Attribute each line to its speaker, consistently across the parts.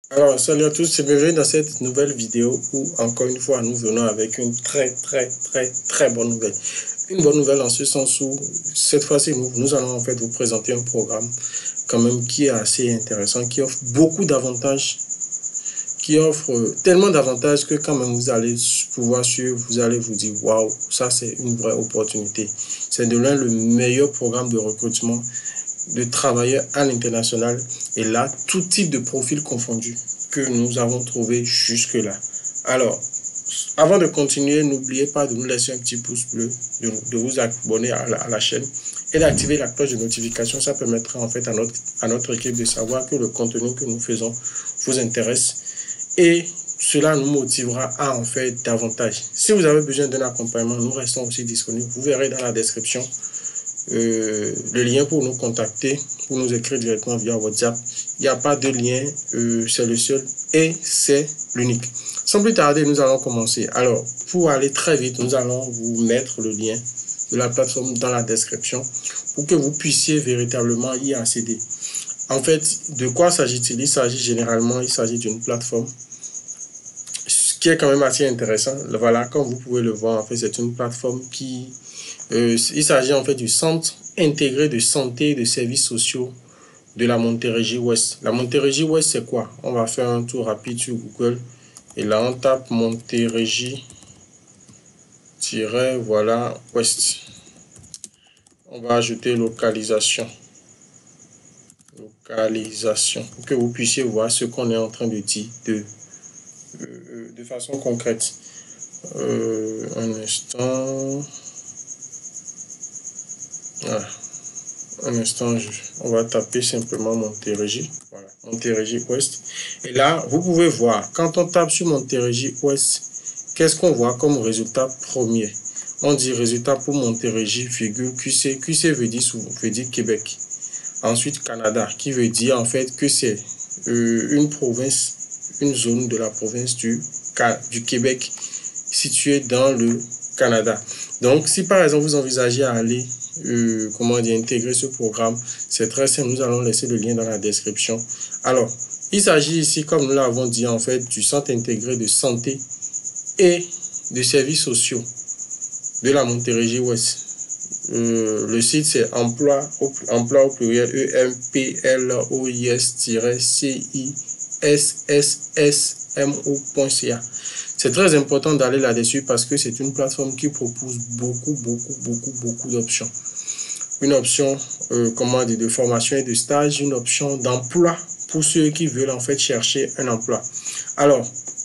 Speaker 1: Alors, salut à tous et bienvenue dans cette nouvelle vidéo où, encore une fois, nous venons avec une très bonne nouvelle. Une bonne nouvelle en ce sens où, cette fois-ci, nous allons en fait vous présenter un programme quand même qui est assez intéressant, qui offre beaucoup d'avantages, qui offre tellement d'avantages que quand même vous allez pouvoir suivre, vous allez vous dire, waouh, ça c'est une vraie opportunité. C'est de l'un le meilleur programme de recrutement de travailleurs à l'international et là, tout type de profil confondu que nous avons trouvé jusque-là. Alors, avant de continuer, n'oubliez pas de nous laisser un petit pouce bleu, de vous abonner à la chaîne et d'activer la cloche de notification. Ça permettra en fait à notre équipe de savoir que le contenu que nous faisons vous intéresse et cela nous motivera à en faire davantage. Si vous avez besoin d'un accompagnement, nous restons aussi disponibles. Vous verrez dans la description le lien pour nous contacter, pour nous écrire directement via WhatsApp. Il n'y a pas de lien, c'est le seul et c'est l'unique. Sans plus tarder, nous allons commencer. Alors, pour aller très vite, nous allons vous mettre le lien de la plateforme dans la description pour que vous puissiez véritablement y accéder. En fait, de quoi s'agit-il? Il s'agit généralement, d'une plateforme qui est quand même assez intéressant. Voilà, comme vous pouvez le voir, en fait, c'est une plateforme qui il s'agit en fait du Centre intégré de santé et de services sociaux de la Montérégie Ouest. La Montérégie Ouest, c'est quoi? On va faire un tour rapide sur Google et là on tape Montérégie-voilà Ouest. On va ajouter localisation. Localisation pour que vous puissiez voir ce qu'on est en train de dire de façon concrète. Un instant. Voilà. Un instant, on va taper simplement Montérégie. Voilà, Montérégie Ouest. Et là, vous pouvez voir, quand on tape sur Montérégie Ouest, qu'est-ce qu'on voit comme résultat premier? On dit résultat pour Montérégie, QC. QC veut dire Québec. Ensuite, Canada, qui veut dire en fait que c'est une province, une zone de la province du Québec située dans le Canada. Donc, si par exemple vous envisagez à aller intégrer ce programme, c'est très simple, nous allons laisser le lien dans la description. Alors, il s'agit ici, comme nous l'avons dit, en fait, du Centre intégré de santé et de services sociaux de la Montérégie Ouest. Le site c'est emploi au pluriel emplois-cismo.ca. C'est très important d'aller là-dessus parce que c'est une plateforme qui propose beaucoup d'options. Une option de formation et de stage, une option d'emploi pour ceux qui veulent en fait chercher un emploi. Alors,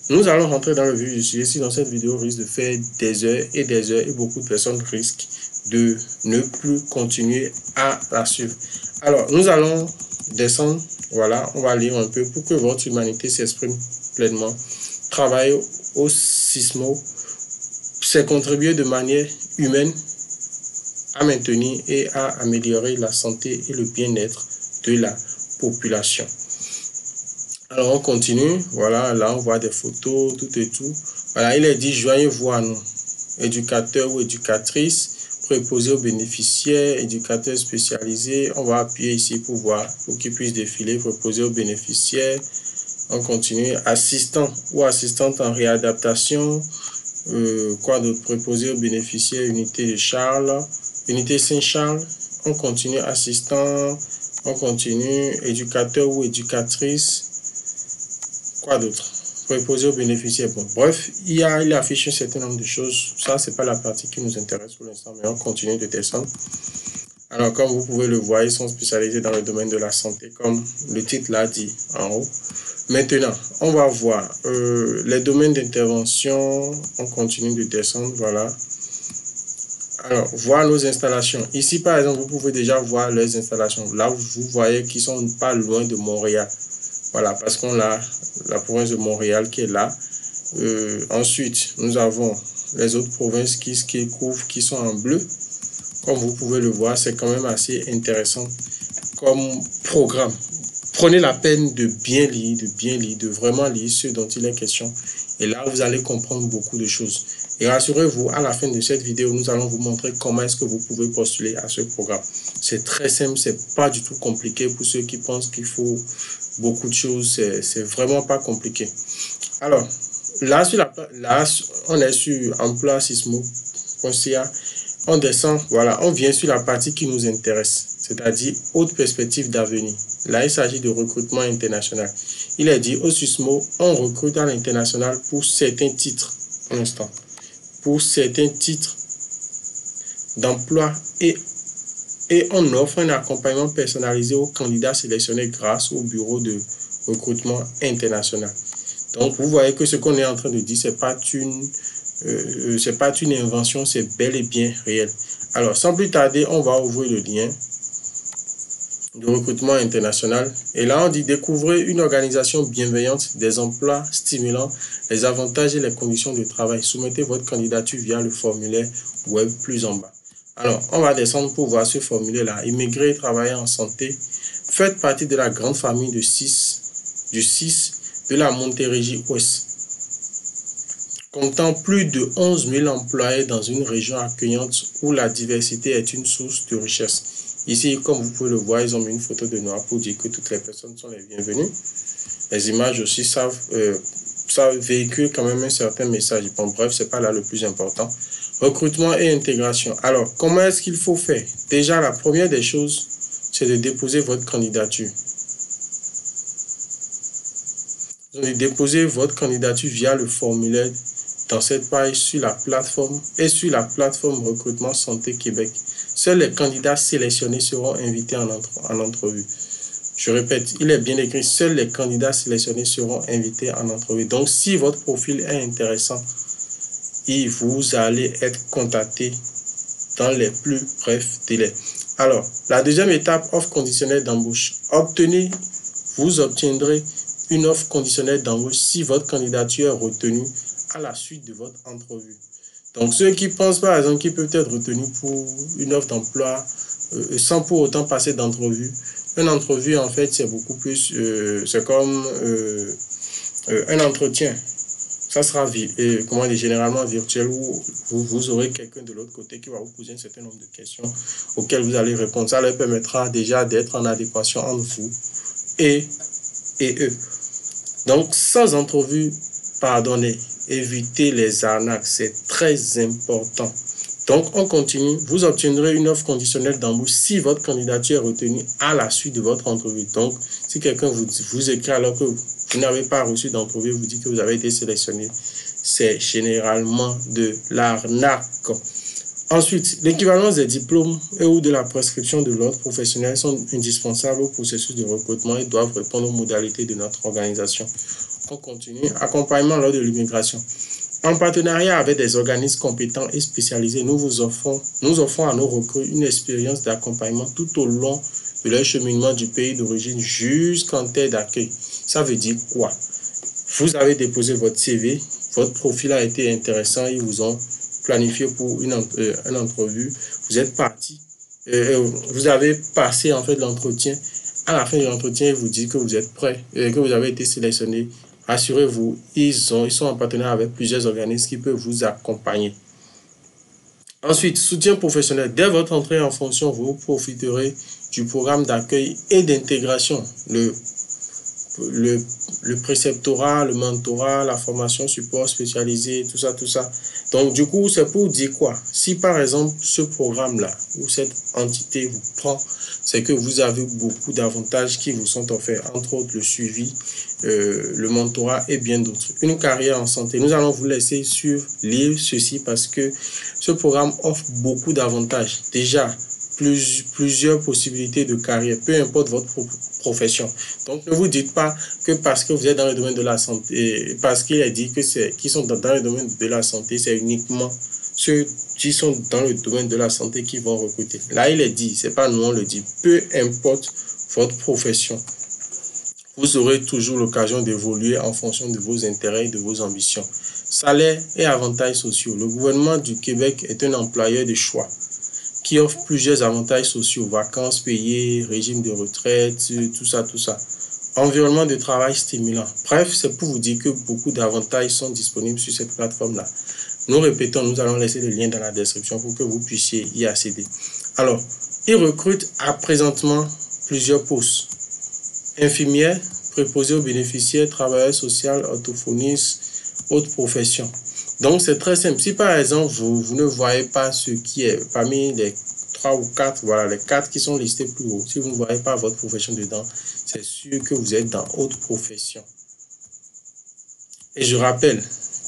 Speaker 1: nous allons rentrer dans le vif du sujet. Sinon, cette vidéo risque de faire des heures et beaucoup de personnes risquent de ne plus continuer à la suivre. Alors, nous allons descendre. Voilà, on va lire un peu pour que votre humanité s'exprime pleinement. Travailler au CISMO, c'est contribuer de manière humaine à maintenir et à améliorer la santé et le bien-être de la population. Alors on continue, voilà, là on voit des photos, tout et tout. Voilà, il est dit joignez-vous à nous, éducateurs ou éducatrices, préposés aux bénéficiaires, éducateurs spécialisés. On va appuyer ici pour voir, pour qu'ils puissent défiler, préposés aux bénéficiaires. On continue, assistant ou assistante en réadaptation, quoi d'autre, préposé aux bénéficiaires, unité de Charles, unité Saint-Charles. On continue, assistant, on continue, éducateur ou éducatrice. Quoi d'autre? Préposé aux bénéficiaires. Bon, bref, il affiche un certain nombre de choses. Ça, c'est pas la partie qui nous intéresse pour l'instant, mais on continue de descendre. Alors, comme vous pouvez le voir, ils sont spécialisés dans le domaine de la santé, comme le titre l'a dit en haut. Maintenant, on va voir les domaines d'intervention. On continue de descendre, voilà. Alors, voir nos installations. Ici, par exemple, vous pouvez déjà voir les installations. Là, vous voyez qu'ils sont pas loin de Montréal. Voilà, parce qu'on a la province de Montréal qui est là. Ensuite, nous avons les autres provinces qui couvrent, qui sont en bleu. Comme vous pouvez le voir, c'est quand même assez intéressant comme programme. Prenez la peine de bien lire, de vraiment lire ce dont il est question. Et là, vous allez comprendre beaucoup de choses. Et rassurez-vous, à la fin de cette vidéo, nous allons vous montrer comment est-ce que vous pouvez postuler à ce programme. C'est très simple, c'est pas du tout compliqué pour ceux qui pensent qu'il faut beaucoup de choses. C'est vraiment pas compliqué. Alors, là, on est sur emploi-sismo.ca. On descend, voilà, on vient sur la partie qui nous intéresse, c'est-à-dire haute perspective d'avenir. Là, il s'agit de recrutement international. Il est dit au Sismo, on recrute à l'international pour certains titres, pour l'instant, pour certains titres d'emploi et on offre un accompagnement personnalisé aux candidats sélectionnés grâce au bureau de recrutement international. Donc, vous voyez que ce qu'on est en train de dire, c'est pas une invention, c'est bel et bien réel. Alors, sans plus tarder, on va ouvrir le lien de recrutement international. Et là, on dit découvrez une organisation bienveillante, des emplois stimulants, les avantages et les conditions de travail. Soumettez votre candidature via le formulaire web plus en bas. Alors, on va descendre pour voir ce formulaire-là. Immigrer et travailler en santé. Faites partie de la grande famille du 6 de la Montérégie Ouest. Comptant plus de 11 000 employés dans une région accueillante où la diversité est une source de richesse. Ici, comme vous pouvez le voir, ils ont mis une photo de noir pour dire que toutes les personnes sont les bienvenues. Les images aussi ça véhicule quand même un certain message. Bon, bref, c'est pas là le plus important. Recrutement et intégration. Alors, comment est-ce qu'il faut faire? Déjà, la première des choses, c'est de déposer votre candidature. Vous allez déposer votre candidature via le formulaire dans cette page sur la plateforme Recrutement Santé Québec. Seuls les candidats sélectionnés seront invités en entrevue. Je répète, il est bien écrit, seuls les candidats sélectionnés seront invités en entrevue. Donc, si votre profil est intéressant, vous allez être contacté dans les plus brefs délais. Alors, la deuxième étape, offre conditionnelle d'embauche. Vous obtiendrez une offre conditionnelle d'embauche si votre candidature est retenue à la suite de votre entrevue. Donc, ceux qui pensent par exemple qu'ils peuvent être retenus pour une offre d'emploi sans pour autant passer d'entrevue. Une entrevue, en fait, c'est beaucoup plus, c'est comme un entretien. Ça sera généralement virtuel où vous aurez quelqu'un de l'autre côté qui va vous poser un certain nombre de questions auxquelles vous allez répondre. Ça leur permettra déjà d'être en adéquation entre vous et eux. Donc, sans entrevue, pardonnez, évitez les arnaques, c'est très important. Donc, on continue. Vous obtiendrez une offre conditionnelle d'embauche si votre candidature est retenue à la suite de votre entrevue. Donc, si quelqu'un vous écrit alors que vous n'avez pas reçu d'entrevue, vous dit que vous avez été sélectionné, c'est généralement de l'arnaque. Ensuite, l'équivalence des diplômes et ou de la prescription de l'ordre professionnel sont indispensables au processus de recrutement et doivent répondre aux modalités de notre organisation. On continue. Accompagnement lors de l'immigration. En partenariat avec des organismes compétents et spécialisés, nous offrons à nos recrues une expérience d'accompagnement tout au long de leur cheminement du pays d'origine jusqu'en terre d'accueil. Ça veut dire quoi? Vous avez déposé votre CV, votre profil a été intéressant, ils vous ont planifié pour une entrevue, vous êtes parti, vous avez passé en fait l'entretien. À la fin de l'entretien, ils vous disent que vous êtes prêt, que vous avez été sélectionné. Rassurez-vous, ils sont en partenariat avec plusieurs organismes qui peuvent vous accompagner. Ensuite, soutien professionnel. Dès votre entrée en fonction, vous profiterez du programme d'accueil et d'intégration, le préceptorat, le mentorat, la formation support spécialisé, tout ça. Donc, du coup, c'est pour dire quoi? Si par exemple, ce programme-là ou cette entité vous prend, c'est que vous avez beaucoup d'avantages qui vous sont offerts, entre autres le suivi, le mentorat et bien d'autres. Une carrière en santé. Nous allons vous laisser lire ceci parce que ce programme offre beaucoup d'avantages. Déjà, plusieurs possibilités de carrière, peu importe votre profession. Donc, ne vous dites pas que parce que vous êtes dans le domaine de la santé, parce qu'il est dit que qui sont dans le domaine de la santé, c'est uniquement ceux qui sont dans le domaine de la santé qui vont recruter. Là, il est dit, c'est pas nous on le dit, peu importe votre profession, vous aurez toujours l'occasion d'évoluer en fonction de vos intérêts et de vos ambitions. Salaire et avantages sociaux. Le gouvernement du Québec est un employeur de choix qui offre plusieurs avantages sociaux, vacances payées, régime de retraite, tout ça. Environnement de travail stimulant. Bref, c'est pour vous dire que beaucoup d'avantages sont disponibles sur cette plateforme-là. Nous répétons, nous allons laisser le lien dans la description pour que vous puissiez y accéder. Alors, ils recrutent à présentement plusieurs postes. Infirmière, préposé aux bénéficiaires, travailleur social, orthophoniste, autres professions. Donc, c'est très simple. Si par exemple, vous ne voyez pas ce qui est parmi les 3 ou 4, voilà, les 4 qui sont listés plus haut, si vous ne voyez pas votre profession dedans, c'est sûr que vous êtes dans autre profession. Et je rappelle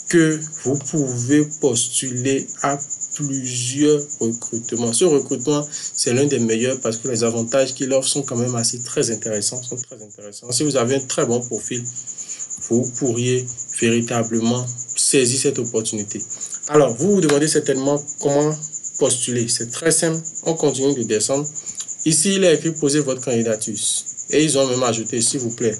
Speaker 1: que vous pouvez postuler à plusieurs recrutements. Ce recrutement, c'est l'un des meilleurs parce que les avantages qu'il offre sont quand même très intéressants. Si vous avez un très bon profil, vous pourriez véritablement saisir cette opportunité. Alors, vous vous demandez certainement comment postuler. C'est très simple. On continue de descendre. Ici, il est écrit poser votre candidature. Et ils ont même ajouté, s'il vous plaît,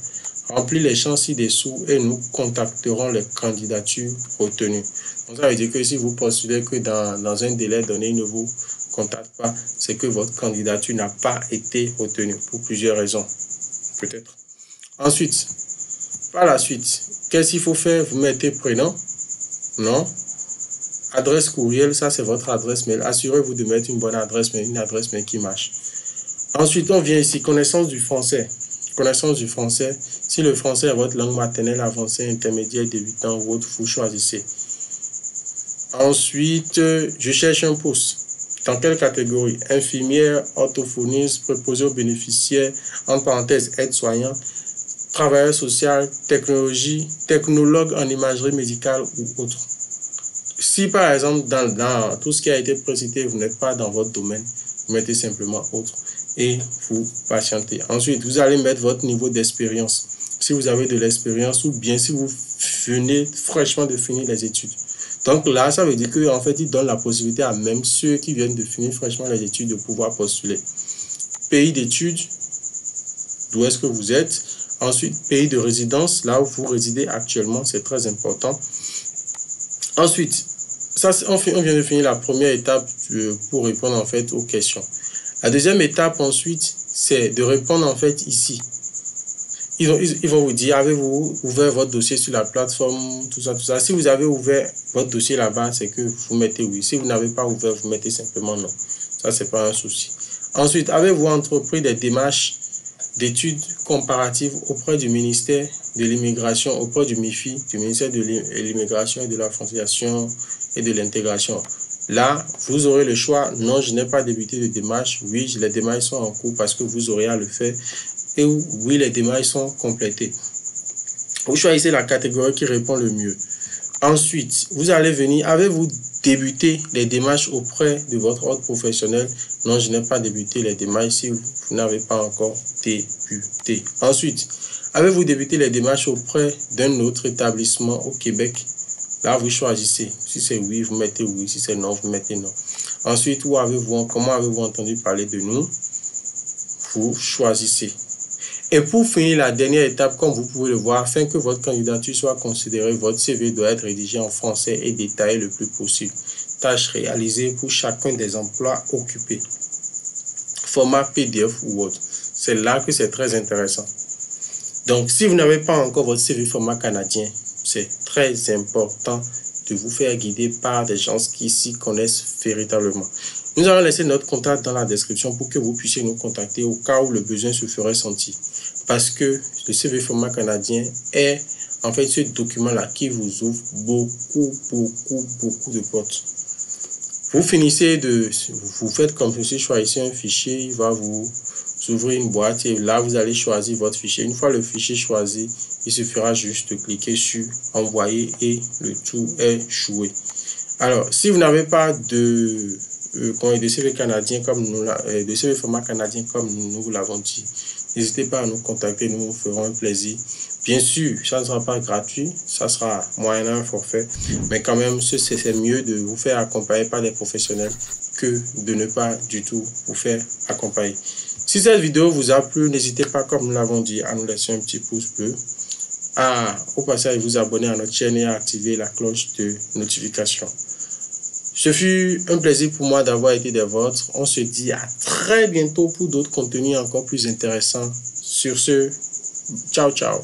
Speaker 1: remplis les champs ci-dessous et nous contacterons les candidatures retenues. Donc, ça veut dire que si vous postulez que dans un délai donné, il ne vous contacte pas, c'est que votre candidature n'a pas été retenue pour plusieurs raisons. Peut-être. Ensuite, par la suite, qu'est-ce qu'il faut faire? Vous mettez prénom, nom, adresse courriel, ça c'est votre adresse mail. Assurez-vous de mettre une bonne adresse mail, une adresse mail qui marche. Ensuite, on vient ici, connaissance du français. Connaissance du français. Si le français est votre langue maternelle, avancée, intermédiaire, débutant ou autre, vous choisissez. Ensuite, je cherche un poste. Dans quelle catégorie? Infirmière, orthophoniste, préposé aux bénéficiaires, en parenthèse, aide-soignant, travailleur social, technologie, technologue en imagerie médicale ou autre. Si par exemple, dans tout ce qui a été précité, vous n'êtes pas dans votre domaine, vous mettez simplement autre et vous patientez. Ensuite, vous allez mettre votre niveau d'expérience. Si vous avez de l'expérience ou bien si vous venez fraîchement de finir les études. Donc là, ça veut dire qu'en fait, il donne la possibilité à même ceux qui viennent de finir fraîchement les études de pouvoir postuler. Pays d'études, d'où est-ce que vous êtes? Ensuite, pays de résidence, là où vous résidez actuellement, c'est très important. Ensuite, ça, on vient de finir la première étape pour répondre en fait aux questions. La deuxième étape ensuite, c'est de répondre en fait ici. Ils vont vous dire, avez-vous ouvert votre dossier sur la plateforme, tout ça. Si vous avez ouvert votre dossier là-bas, c'est que vous mettez oui. Si vous n'avez pas ouvert, vous mettez simplement non. Ça, c'est pas un souci. Ensuite, avez-vous entrepris des démarches d'études comparatives auprès du ministère de l'immigration, auprès du MIFI, du ministère de l'immigration et de la frontière et de l'intégration. Là, vous aurez le choix. Non, je n'ai pas débuté de démarche. Oui, les démarches sont en cours parce que vous aurez à le faire. Et oui, les démarches sont complétées. Vous choisissez la catégorie qui répond le mieux. Ensuite, vous allez venir. Avez-vous débuté les démarches auprès de votre ordre professionnel? Non, je n'ai pas débuté les démarches si vous n'avez pas encore débuté. Ensuite, avez-vous débuté les démarches auprès d'un autre établissement au Québec? Là, vous choisissez. Si c'est oui, vous mettez oui. Si c'est non, vous mettez non. Ensuite, comment avez-vous entendu parler de nous? Vous choisissez. Et pour finir, la dernière étape, comme vous pouvez le voir, afin que votre candidature soit considérée, votre CV doit être rédigé en français et détaillé le plus possible. Tâches réalisées pour chacun des emplois occupés. Format PDF ou autre. C'est là que c'est très intéressant. Donc, si vous n'avez pas encore votre CV format canadien, c'est très important de vous faire guider par des gens qui s'y connaissent véritablement. Nous allons laisser notre contact dans la description pour que vous puissiez nous contacter au cas où le besoin se ferait sentir. Parce que le CV format canadien est en fait ce document-là qui vous ouvre beaucoup de portes. Vous finissez vous faites comme ceci, choisissez un fichier, il va vous ouvrir une boîte et là vous allez choisir votre fichier. Une fois le fichier choisi, il suffira juste de cliquer sur envoyer et le tout est joué. Alors, si vous n'avez pas de CV canadien comme de CV format canadien comme nous vous l'avons dit, n'hésitez pas à nous contacter, nous vous ferons un plaisir. Bien sûr, ça ne sera pas gratuit, ça sera moyennant un forfait, mais quand même, c'est mieux de vous faire accompagner par des professionnels que de ne pas du tout vous faire accompagner. Si cette vidéo vous a plu, n'hésitez pas, comme nous l'avons dit, à nous laisser un petit pouce bleu, au passage vous abonner à notre chaîne et à activer la cloche de notification. Ce fut un plaisir pour moi d'avoir été des vôtres. On se dit à très bientôt pour d'autres contenus encore plus intéressants. Sur ce, ciao, ciao.